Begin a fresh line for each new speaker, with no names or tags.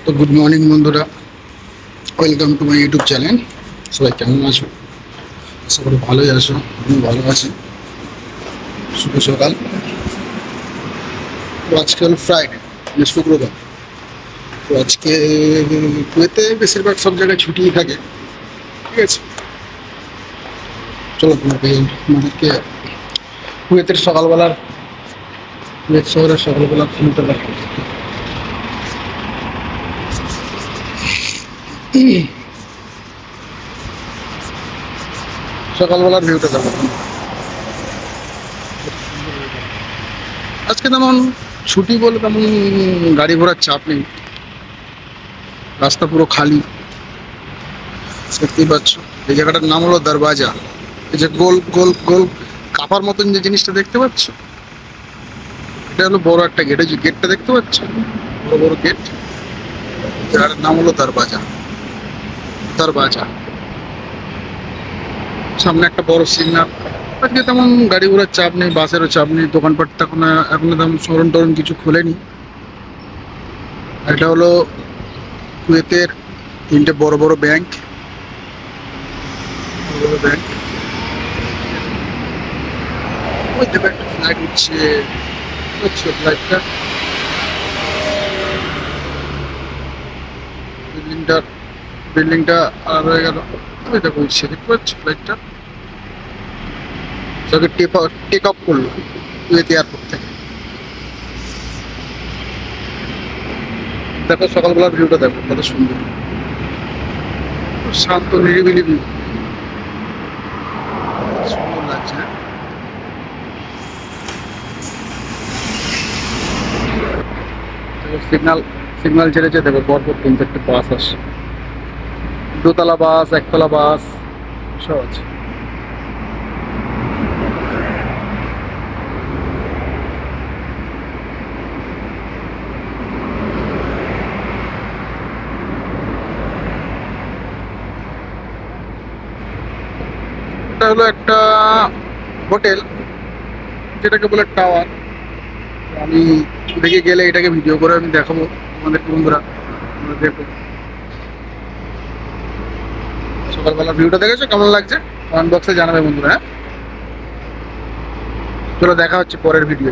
তো good morning বন্ধুরা, welcome to my YouTube channel. সবাই কেমন আছো? আশা করি ভালোই আছো। আমি ভালো আছি। শুভ সকাল। তো আজকে হলো ফ্রাইডে, মানে শুক্রবার। তো আজকে কুয়েতে বেশিরভাগ সব জায়গায় ছুটিই থাকে, ঠিক আছে। চলো তোমাকে আমাদেরকে কুয়েতের সকালবেলার, কুয়েত শহরের সকালবেলার ঘুমটা দেখো। সকালবেলার ভিউটা দেখো। আজকে তেমন ছুটি বলে তেমন গাড়ি ঘোড়ার চাপ নেই, রাস্তা পুরো খালি। দেখতেই পাচ্ছ, এই জায়গাটার নাম হলো দরবাজা। এই যে গোল গোল গোল কাপার মতন যে জিনিসটা দেখতে পাচ্ছ, এটা হলো বড় একটা গেট। এই যে গেটটা দেখতে পাচ্ছ, বড় বড় গেট, যার নাম হলো দরবাজা। দরবাজা সামনে একটা বড় সিগন্যাল। আজকে তেমন গাড়ি ঘোড়ার চাপ নেই, বাসেরও চাপ নেই, দোকানপাট এখনো তেমন শোরুম টোরুম কিছু খোলেনি। এটা হলো কুয়েতের তিনটে বড় বড় ব্যাংক। বড় বড় ব্যাংক, ওই দেখো একটা ফ্লাইট উঠছে, হচ্ছে ফ্লাইটটা। বিল্ডিংটা বিল্ডিংটা আর হয়ে গেল। ওই দেখো উঠছে, দেখতে পাচ্ছি ফ্লাইটটা। সবে টেক অফ করলো কুয়েত এয়ারপোর্ট থেকে। দেখো সকালবেলার ভিউটা দেখো কত সুন্দর, খুব শান্ত নিরিবিলি ভিউ, সুন্দর লাগছে। হ্যাঁ, সিগন্যাল সিগন্যাল ছেড়েছে, দেখো পরপর তিন চারটে বাস আসছে, দোতলা বাস, একতলা বাস সব আছে। এটা হলো একটা হোটেল, যেটাকে বলে টাওয়ার। আমি দেখে গেলে এটাকে ভিডিও করে আমি দেখাবো আমাদের বন্ধুরা, তোমরা দেখো। সকালবেলা ভিউটা দেখেছো কেমন লাগছে? কমেন্ট বক্সে জানাবে বন্ধুরা। হ্যাঁ, চলো দেখা হচ্ছে পরের ভিডিও।